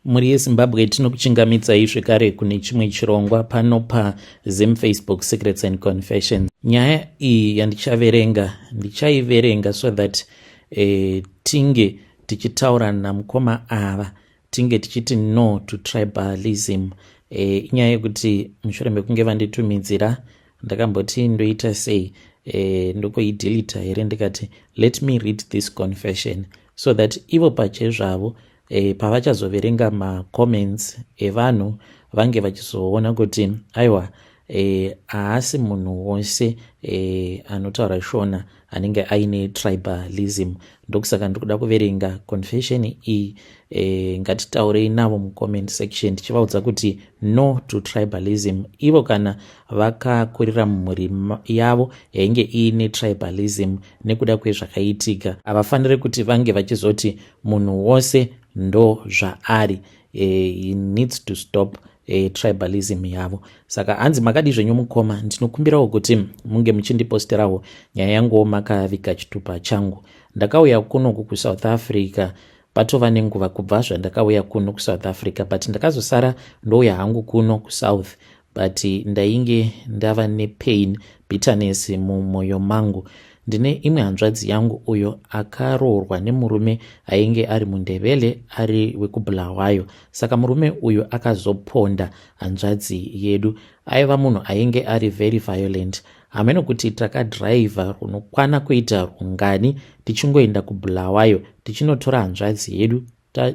Muri yeZimbabwe tinokuchingamidzai zvekare kune chimwe chirongwa pano paZim Facebook Secrets and Confessions. Nyaya iyi ndichaiverenga so that tinge tichitaura namukoma ava tinge tichiti no to tribalism. Inyaya yekuti mushure mekunge vanditumidzira ndakamboti ndoita sei ndokoidilita here ndikati let me read this confession so that ivo pachezvavo pavachazoverenga macomments evanhu vange vachizoona kuti aiwa haasi munhu wose anotaura shona anenge aine tribalism. Ndokusaka ndikuda kuverenga confession iyi. Ngatitaurei navo mucomment section tichivaudza kuti no to tribalism. Ivo kana vakakurira mumhuri yavo yainge iine tribalism nekuda kwezvakaitika, havafaniri kuti vange vachizoti munhu wose ndo zvaari. He needs to stop tribalism yavo. Saka hanzi makadi zvenyu mukoma, ndinokumbirawo kuti munge muchindiposterawo nyaya yangu makaviga chitupa changu. Ndakauya kuno kuSouth Africa patova nenguva kubva zvandakauya kuno kuSouth Africa, but ndakazosara ndouya hangu kuno kuSouth, but ndainge ndava nepain, bitterness mumwoyo mangu. Ndine imwe hanzvadzi yangu uyo akaroorwa nemurume ainge ari mundebele ari wekubulawayo. Saka murume uyo akazoponda hanzvadzi yedu. Aiva munhu ainge ari very violent. Hameno kuti takadhiraivha runokwana kuita rungani tichingoenda kubulawayo tichinotora hanzvadzi yedu.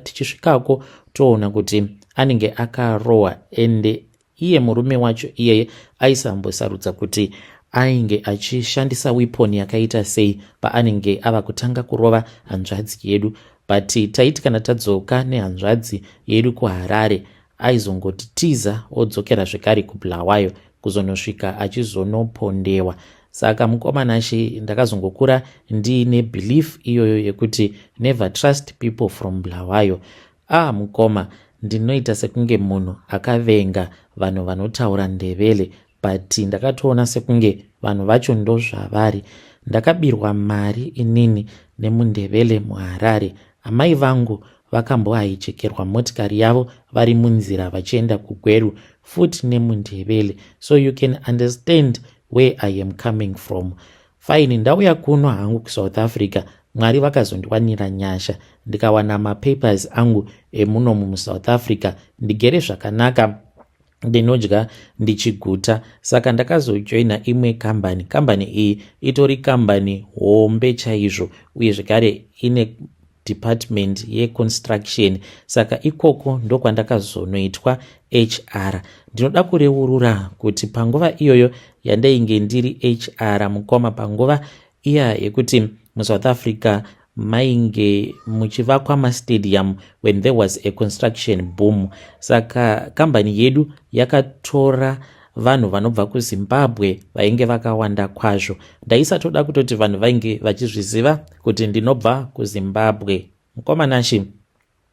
Tichisvikako toona kuti anenge akarohwa, ende iye murume wacho iyeye aisambosarudza kuti ainge achishandisa weapon yakaita sei paanenge ava kutanga kurova hanzvadzi yedu. But taiti kana tadzoka nehanzvadzi yedu kuHarare aizongotitiza odzokera zvekare kubulawayo kuzonosvika achizonopondewa. Saka mukomanashi ndakazongokura ndiine belief iyoyo yekuti never trust people from Bulawayo. Mukoma, ndinoita sekunge munhu akavenga vanhu vanotaura ndebele, but ndakatoona sekunge vanhu vacho ndo zvavari. Ndakabirwa mari inini nemundebele muHarare. Amai vangu vakambohaichekerwa motikari yavo vari munzira vachienda kuGweru, futi nemundebele. So you can understand where I am coming from. Fine, ndauya kuno hangu kuSouth Africa, Mwari vakazondiwanira nyasha ndikawana mapapers angu emuno muSouth Africa, ndigere zvakanaka, ndinodya ndichiguta. Saka ndakazojoina imwe kambani iyi itori kambani hombe chaizvo, uye zvekare ine department yeconstruction. Saka ikoko ndokwandakazonoitwa HR. Ndinoda kureurura kuti panguva iyoyo yandainge ndiri HR mukoma, panguva iya yekuti muSouth Africa mainge muchivakwa mastadium when there was a construction boom. Saka kambani yedu yakatora vanhu vanobva kuZimbabwe vainge vakawanda kwazvo. Ndaisatoda kutoti vanhu vainge vachizviziva kuti ndinobva kuZimbabwe. Mukomanashi,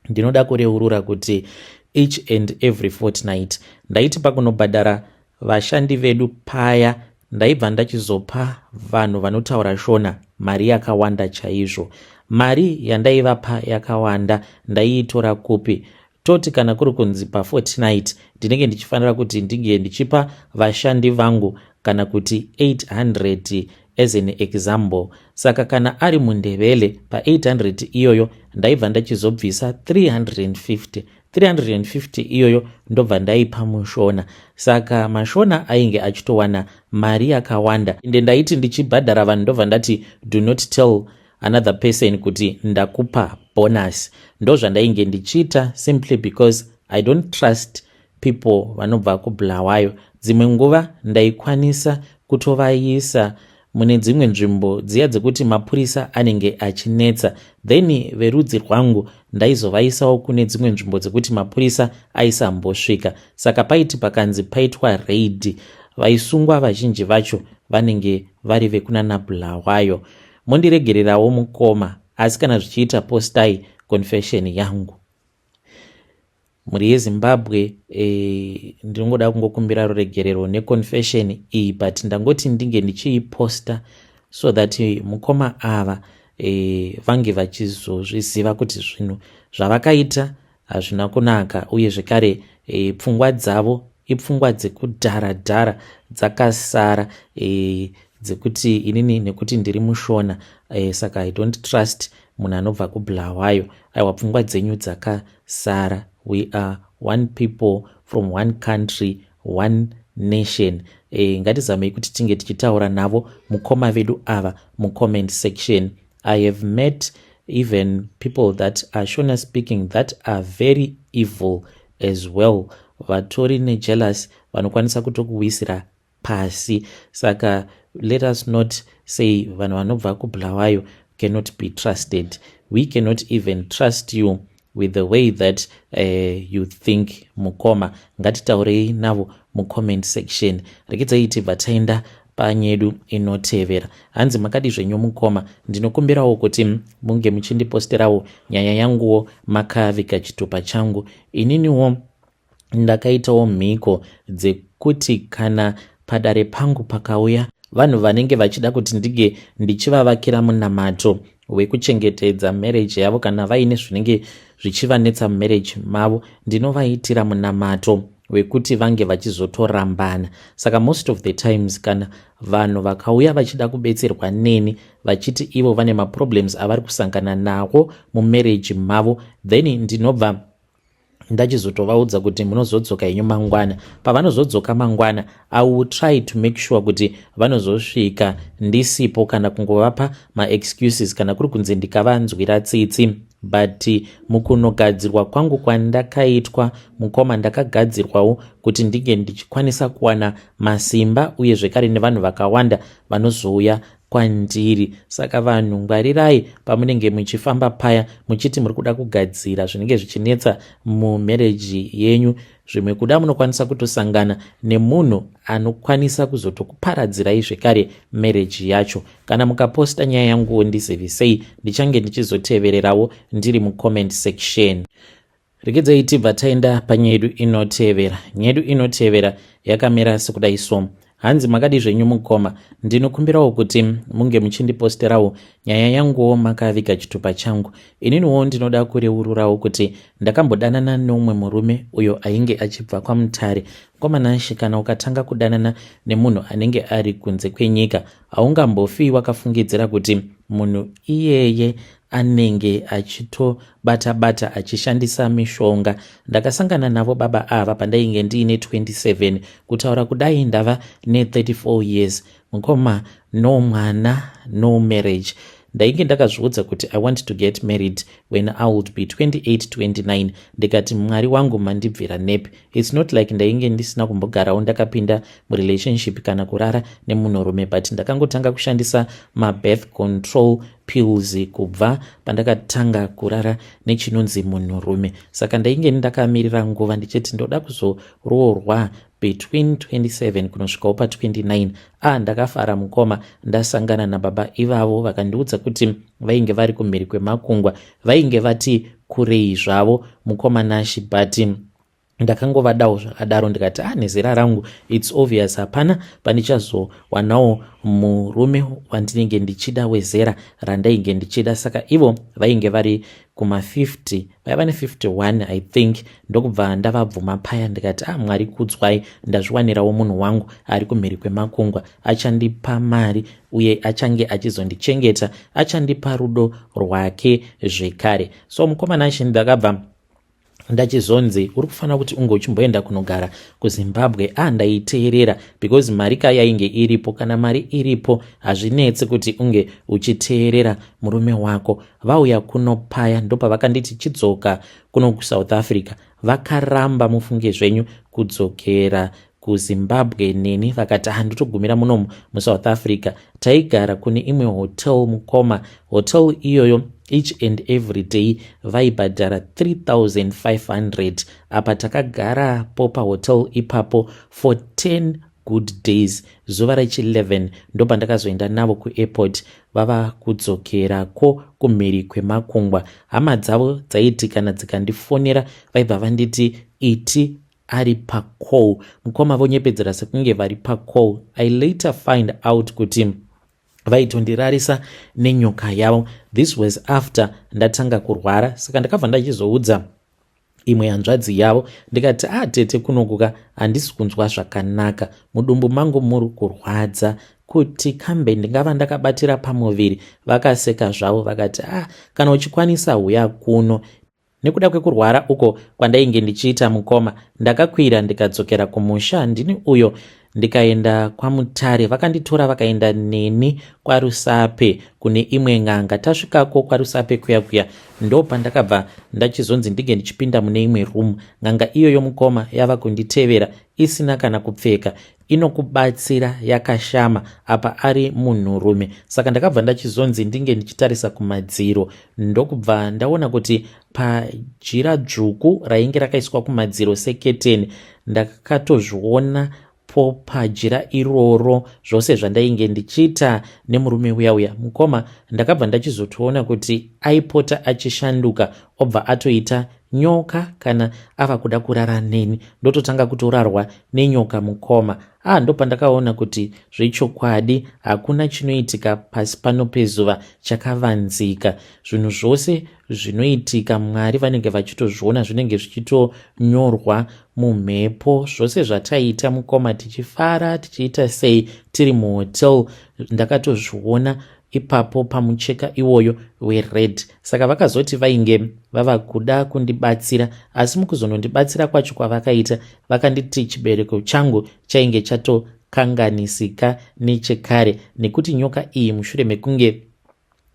ndinoda kureurura kuti each and every fortnight ndaiti pakunobhadhara vashandi vedu paya, ndaibva ndachizopa vanhu vanotaura shona mari yakawanda chaizvo. Mari yandaivapa yakawanda ndaiitora kupi? Toti kana kuri kunzi pafortnight ndinenge ndichifanira kuti ndinge ndichipa vashandi vangu kana kuti 800 as an example. Saka kana ari mundebele pa 800 iyoyo ndaibva ndachizobvisa 350 iyoyo ndobva ndaipa mushona. Saka mashona ainge achitowana mari yakawanda, ende ndaiti ndichibhadhara vanhu ndobva ndati do not tell another person kuti ndakupa bonus. Ndo zvandainge ndichita, simply because I don't trust people vanobva kuBulawayo. Dzimwe nguva ndaikwanisa kutovaisa mune dzimwe nzvimbo dziya dzekuti mapurisa anenge achinetsa, then verudzi rwangu ndaizovaisawo kune dzimwe nzvimbo dzekuti mapurisa aisambosvika. Saka paiti pakanzi paitwa raid, vaisungwa vazhinji vacho vanenge vari vekunana Bulawayo. Mondiregererawo mukoma, asi kana zvichiita postai confession yangu. Muri yeZimbabwe ndinongoda kungokumbira ruregerero neconfession iyi, but ndangoti ndinge ndichiiposta so that mukoma ava vange vachizozviziva kuti zvinhu zvavakaita hazvina kunaka, uye zvekare pfungwa dzavo ipfungwa dzekudhara dzakasara, dzekuti inini nekuti ndiri mushona, saka I don't trust munhu anobva kuBulawayo. Aiwa, pfungwa dzenyu dzakasara. We are one people from one country, one nation. Ngatizamei kuti tinge tichitaura navo mukoma vedu ava mucomment section. I have met even people that are Shona speaking that are very evil as well. Vatori nejealous vanokwanisa kutokuwisira pasi. Saka let us not say vanhu vanobva kuBulawayo cannot be trusted. We cannot even trust you with the way that you think mukoma. Ngatitaurei navo mucomment section. Rekedzai tibva taenda panyedu inotevera. Hanzi makadi zvenyu mukoma, ndinokumbirawo kuti munge muchindiposterawo nyaya yanguwo makaviga chitupa changu. Ininiwo ndakaitawo mhiko dzekuti kana padare pangu pakauya vanhu vanenge vachida kuti ndige ndichivavakira munamato wekuchengetedza marriage yavo, kana vaine zvinenge zvichivanetsa mumarriage mavo, ndinovaitira munamato wekuti vange vachizotorambana. Saka most of the times kana vanhu vakauya vachida kubetserwa neni vachiti ivo vane maproblems avari kusangana nawo mumarriage mavo, then ndinobva ndachizotovaudza kuti munozodzoka inyu mangwana. Pavanozodzoka mangwana, I will try to make sure kuti vanozosvika ndisipo, kana kungovapa maexcuses kana kuri kunze ndikavanzwira tsitsi. But mukunogadzirwa kwangu kwandakaitwa mukoma, ndakagadzirwawo kuti ndige ndichikwanisa kuwana masimba uye zvekare nevanhu vakawanda vanozouya kwandiri. Saka vanhu, ngwarirai pamunenge muchifamba paya muchiti muri kuda kugadzira zvinenge zvichinetsa mumarriage yenyu. Zvimwe kuda munokwanisa kutosangana nemunhu anokwanisa kuzotokuparadzirai zvekare marriage yacho. Kana mukaposta nyaya yangu ndizivisei, ndichange ndichizotevererawo ndiri mucomment section. Rekedzai tibva taenda panyedu inotevera. Nyedu inotevera yakamera sekudai so. Hanzi makadi zvenyu mukoma, ndinokumbirawo kuti munge muchindiposterawo nyaya yanguwo makaviga chitupa changu. Ininiwo ndinoda kureururawo kuti ndakambodanana neumwe murume uyo ainge achibva kwaMutare. Mukomanashi, kana ukatanga kudanana nemunhu anenge ari kunze kwenyika, haungambofi wakafungidzira kuti munhu iyeye anenge achitobata achishandisa mishonga. Ndakasangana navo baba ava pandainge ndiine 27 kutaura kudai ndava ne34 years. Mukoma, no mwana, no marriage. Ndainge ndakazviudza kuti I want to get married when I would be 28-29. Ndikati Mwari wangu mandibvira nepi. It's not like ndainge ndisina kumbogarawo ndakapinda murelationship kana kurara nemunhurume, but ndakangotanga kushandisa mabirth control pills kubva pandakatanga kurara nechinonzi munhurume. Saka ndainge ndakamirira nguva ndichiti ndoda kuzoroorwa between 27 kunosvikawo pa29. Ndakafara mukoma, ndasangana nababa ivavo vakandiudza kuti vainge vari kumhiri kwemakungwa, vainge vati kurei zvavo mukoma nashi, but ndakangovadawo zvakadaro. Ndikati nezera rangu it's obvious hapana pandichazowanawo murume wandinenge ndichida wezera randainge ndichida. Saka ivo vainge vari kuma50, vaiva ne51 I think. Ndokubva ndavabvuma paya ndikati Mwari kudzwai, ndazviwanirawo munhu wangu ari kumhiri kwemakungwa, achandipa mari uye achange achizondichengeta, achandipa rudo rwake zvekare. So mukoma nashi ndakabva ndachizonzi uri kufanira kuti unge uchimboenda kunogara kuZimbabwe. Ndaiteerera because mari yainge iripo. Kana mari iripo hazvinetse kuti unge uchiteerera murume wako. Vauya kuno paya ndopavakanditi chidzoka kuno kuSouth Africa. Vakaramba mufunge zvenyu kudzokera kuZimbabwe neni, vakati ndotogumira munomu muSouth Africa. Taigara kune imwe hotel mukoma. Hotel iyoyo each and every day vaibhadhara 3,500. Apa takagara po pahotel ipapo for 10 good days. Zuva rechi11 ndopandakazoenda navo kuairport. Vava kudzokerako kumhiri kwemakungwa. Hama dzavo dzaiti kana dzikandifonera vaibva vanditi iti ari pacall. Mukoma vonyepedzera sekunge vari pacall. I later find out kuti vaitondirarisa nenyoka yavo. This was after ndatanga kurwara. Saka ndakabva ndachizoudza imwe hanzvadzi yavo. Ndikati tete kunokuka handisi kunzwa zvakanaka, mudumbu mangu muri kurwadza, kuti kambe ndingava ndakabatira pamuviri. Vakaseka zvavo vakati kana uchikwanisa uya kuno. Nekuda kwekurwara uko kwandainge ndichiita mukoma, ndakakwira ndikadzokera kumusha ndini uyo ndikaenda kwaMutare. Vakanditora vakaenda neni kwaRusape kune imwe n'anga. Tasvikako kwaRusape kuya ndo pandakabva ndachizonzi ndige ndichipinda mune imwe room. N'anga iyoyo mukoma yava kunditevera isina kana kupfeka, inokubatsira yakashama apa ari munhurume. Saka ndakabva ndachizonzi ndinge ndichitarisa kumadziro, ndokubva ndaona kuti pajira dzvuku rainge rakaiswa kumadziro seketeni ndakatozviona po pajira iroro zvose zvandainge ndichiita nemurume uya mukoma. Ndakabva ndachizotoona kuti aipota achishanduka obva atoita nyoka kana ava kuda kurara neni, ndototanga kutorarwa nenyoka mukoma. Ndo pandakaona kuti zvechokwadi hakuna chinoitika pasi pano pezuva chakavanzika. Zvinhu zvose zvinoitika Mwari vanenge vachitozviona, zvinenge zvichitonyorwa mumhepo. Zvose zvataita mukoma, tichifara tichiita sei tiri muhotel, ndakatozviona ipapo pamucheka iwoyo wered. Saka vakazoti vainge vava kuda kundibatsira, asi mukuzonondibatsira kwacho kwavakaita, vakanditi chibereko changu chainge chatokanganisika nechekare, nekuti nyoka iyi mushure mekunge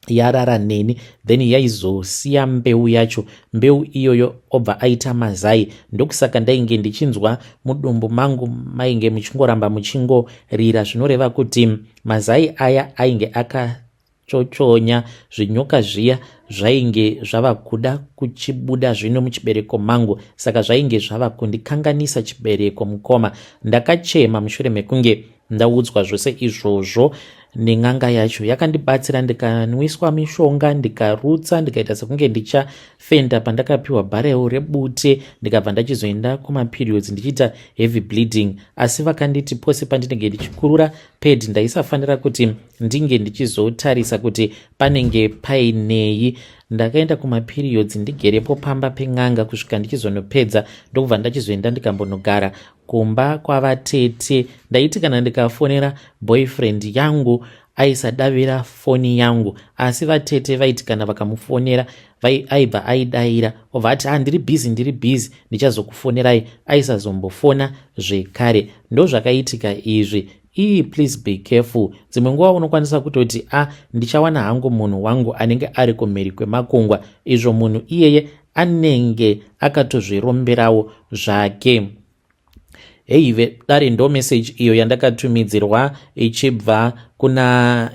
yarara neni then yaizosiya mbeu yacho. Mbeu iyoyo obva aita mazai, ndokusaka ndainge ndichinzwa mudumbu mangu mainge muchingoramba muchingorira, zvinoreva kuti mazai aya ainge akachochonya. Zvinyoka zviya zvainge zvava kuda kuchibuda zvino muchibereko mangu, saka zvainge zvava kundikanganisa chibereko mukoma. Ndakachema mushure mekunge ndaudzwa zvose izvozvo nen'anga yacho. Yakandibatsira, ndikanwiswa mishonga, ndikarutsa, ndikaita sekunge ndichafenda pandakapiwa bhareu rebute, ndikabva ndachizoenda kumaperiods ndichiita heavy bleeding. Asi vakanditi pose pandinenge ndichikurura pedi ndaisafanira kuti ndinge ndichizotarisa kuti panenge painei. Ndakaenda kumaperiods ndigerepo pamba pen'anga kusvika ndichizonopedza, ndokubva ndachizoenda ndikambonogara kumba kwavatete. Ndaiti kana ndikafonera boyfriend yangu aisadavira foni yangu, asi vatete vaiti kana vakamufonera aibva aidayira obva ati ndiri busy ndichazokufonerai, aisazombofona zvekare. Ndo zvakaitika izvi. Please be careful. Dzimwe nguva unokwanisa kutoti ndichawana hangu munhu wangu anenge ari kumhiri kwemakungwa, izvo munhu iyeye anenge akatozviromberawo zvake. Heive dare ndo message iyo yandakatumidzirwa ichibva kuna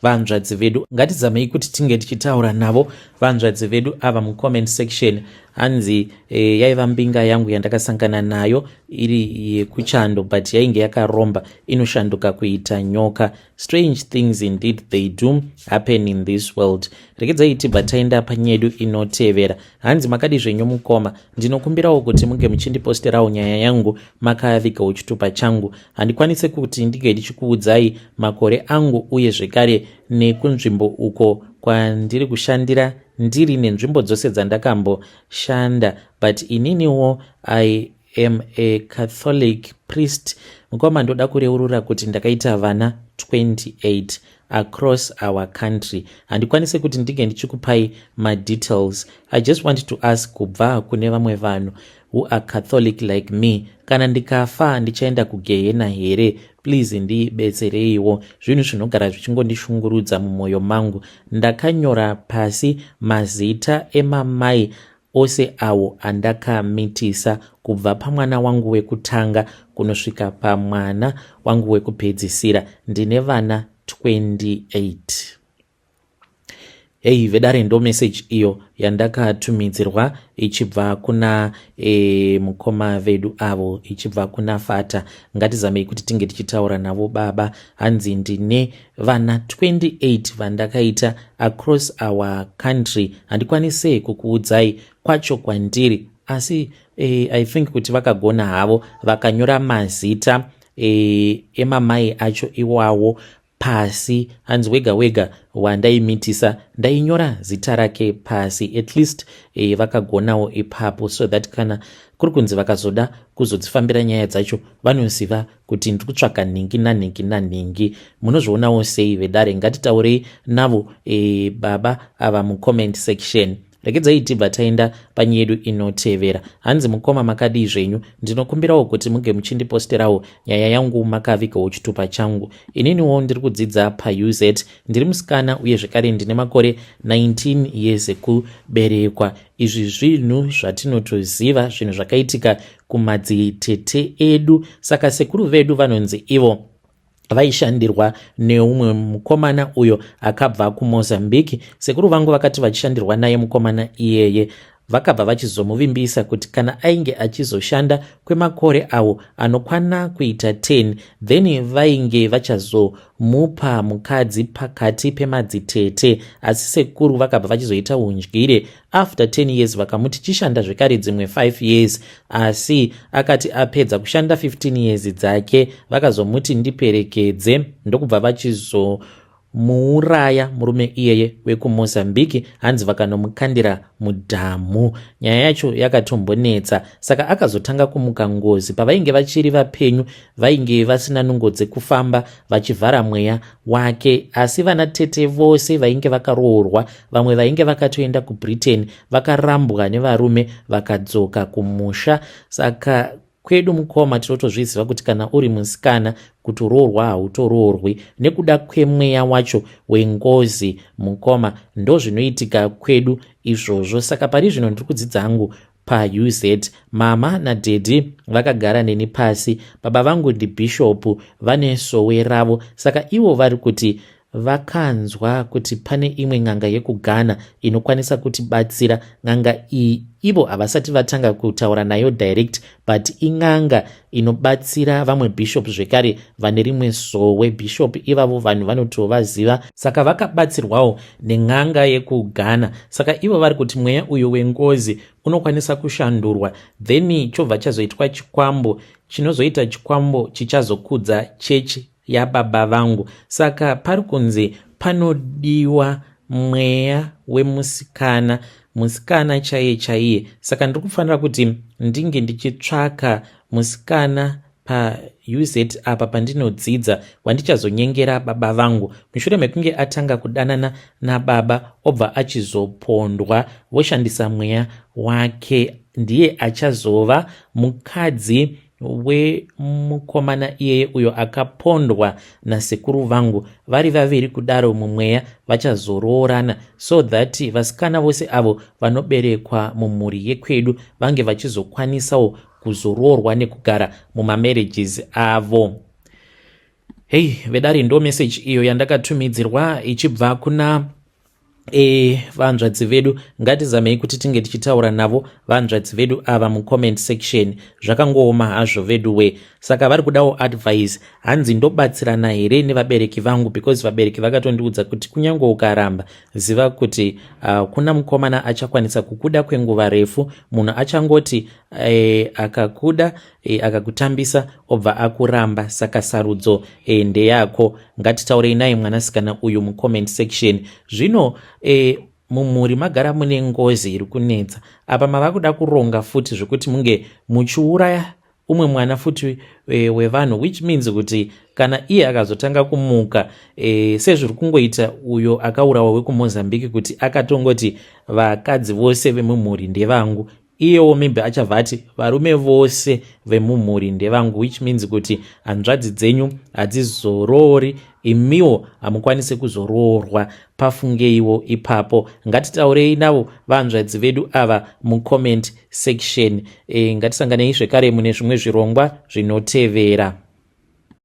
vanzvadzi vedu. Ngatizamei kuti tinge tichitaura navo vanzvadzi vedu ava mucomment section. Hanzi yaiva mbinga yangu yandakasangana nayo iri yekuchando, but yainge yakaromba, inoshanduka kuita nyoka. Strange things indeed they do happen in this world. Rekedzai tibva taenda panyedu inotevera. Hanzi makadi zvenyu mukoma, ndinokumbirawo kuti munge muchindiposterawo nyaya yangu makavigawo chitupa changu. Handikwanise kuti ndige ndichikuudzai makore angu uye zvekare nekunzvimbo uko kwandiri kushandira ndiri nenzvimbo dzose dzandakamboshanda, but ininiwo I am a Catholic priest. Mukoma ndoda kureurura kuti ndakaita vana 28 across our country. Handikwanise kuti ndige ndichikupai madetails. I just want to ask kubva kune vamwe vanhu who are Catholic like me, kana ndikafa ndichaenda kugehena here? Please ndibetsereiwo. Zvinhu zvinogara zvichingondishungurudza mumwoyo mangu. Ndakanyora pasi mazita emamai ose awo andakamitisa kubva pamwana wangu wekutanga kunosvika pamwana wangu wekupedzisira. Ndine vana 28. Vedare ndo message iyo yandakatumidzirwa ichibva kuna mukoma vedu avo, ichibva kuna Fata. Ngatizamei kuti tinge tichitaura navo baba. Hanzi ndine vana 28 vandakaita across our country. Handikwanise kukuudzai kwacho kwandiri, asi I think kuti vakagona havo vakanyora mazita emamai acho iwawo pasi, hanzi wega wega wandaimitisa ndainyora zita rake pasi, at least vakagonawo ipapo, so that kana kuri kunzi vakazoda kuzodzifambira nyaya dzacho vanoziva kuti ndiri kutsvaga nhingi nanhingi nanhingi. Munozvionawo sei vedare? Ngatitaurei navo baba ava mucomment section. Regedzai tibva taenda panyaya yedu inotevera. Hanzi mukoma makadii zvenyu? Ndinokumbirawo kuti muge muchindiposterawo nyaya yangu makavigawo chitupa changu. Ininiwo ndiri kudzidza paUZ, ndiri musikana uye zvekare ndine makore 19 years ekuberekwa. Izvi zvinhu zvatinotoziva, zvinhu zvakaitika kumadzitete edu, saka sekuru vedu vanonzi ivo vaishandirwa neumwe mukomana uyo akabva kuMozambique. Sekuru vangu vakati vachishandirwa naye mukomana iyeye, vakabva vachizomuvimbisa kuti kana ainge achizoshanda kwemakore awo anokwana kuita 10, then vainge vachazomupa mukadzi pakati pemadzitete. Asi sekuru vakabva vachizoita undyire, after 10 years vakamuti chishanda zvekare dzimwe 5 years, asi akati apedza kushanda 15 years dzake vakazomuti ndiperekedze, ndokubva vachizomuuraya murume iyeye wekuMozambique. Hanzi vakanomukandira mudhamu. Nyaya yacho yakatombonetsa, saka akazotanga kumuka ngozi. Pavainge vachiri vapenyu vainge vasina nungo dzekufamba, vachivhara mweya wake, asi vanatete vose vainge vakaroorwa, vamwe vainge vakatoenda kuBritain vakarambwa nevarume vakadzoka kumusha. Saka kwedu mukoma tinotozviziva kuti kana uri musikana kutoroorwa hautoroorwi, nekuda kwemweya wacho wengozi mukoma ndo zvinoitika kwedu izvozvo. Saka pari zvino ndiri kudzidza hangu paUZ, mama nadhedhi vakagara neni pasi. Baba vangu ndibhishopu, vane sowe ravo, saka ivo vari kuti vakanzwa kuti pane imwe n'anga yekuGhana inokwanisa kutibatsira. N'anga iyi ivo havasati vatanga kutaura nayo direct, but in'anga inobatsira vamwe bishop zvekare vane rimwe sowe. Bishop ivavo vanhu vanotovaziva, saka vakabatsirwawo nen'anga yekuGhana. Saka ivo vari kuti mweya uyo wengozi unokwanisa kushandurwa, then chobva chazoitwa chikwambo, chinozoita chikwambo chichazokudza chechi yababa vangu. Saka pari kunzi panodiwa mweya wemusikana, musikana chaiye chaiye. Saka ndiri kufanira kuti ndinge ndichitsvaka musikana paUZ apa pandinodzidza wandichazonyengera baba vangu. Mushure mekunge atanga kudanana nababa obva achizopondwa, voshandisa mweya wake, ndiye achazova mukadzi wemukomana iyeye uyo akapondwa nasekuru vangu. Vari vaviri kudaro mumweya vachazoroorana, so that vasikana vose avo vanoberekwa mumhuri yekwedu vange vachizokwanisawo kuzoroorwa nekugara mumamarriages avo. Hei vedare, ndo message iyo yandakatumidzirwa ichibva kuna vanzvadzi vedu. Ngatizamei kuti tinge tichitaura navo vanzvadzi vedu ava mucomment section. Zvakangooma hazvo vedu we. Saka vari kudawo advice, hanzi ndobatsirana here nevabereki vangu, because vabereki vakatondiudza kuti kunyange ukaramba ziva kuti kuna mukomana achakwanisa kukuda kwenguva refu. Munhu achangoti akakuda akakutambisa obva akuramba. Saka sarudzo ndeyako. Ngatitaurei naye mwanasikana uyu mucomment section. Zvino mumhuri magara mune ngozi iri kunetsa apa, mava kuda kuronga futi zvekuti munge muchiuraya umwe mwana futi wevanhu, which means kuti kana iye akazotanga kumuka sezviri kungoita uyo akaurawa wekuMozambique, kuti akatongoti vakadzi vose vemumhuri ndevangu, iyewo maybe achabva ati varume vose vemumhuri ndevangu, which means kuti hanzvadzi dzenyu hadzizoroori, imiwo hamukwanisi kuzoroorwa. Pafungeiwo ipapo. Ngatitaurei navo vanzvadzi vedu ava mucomment section. Ngatisanganei zvekare mune zvimwe zvirongwa zvinotevera.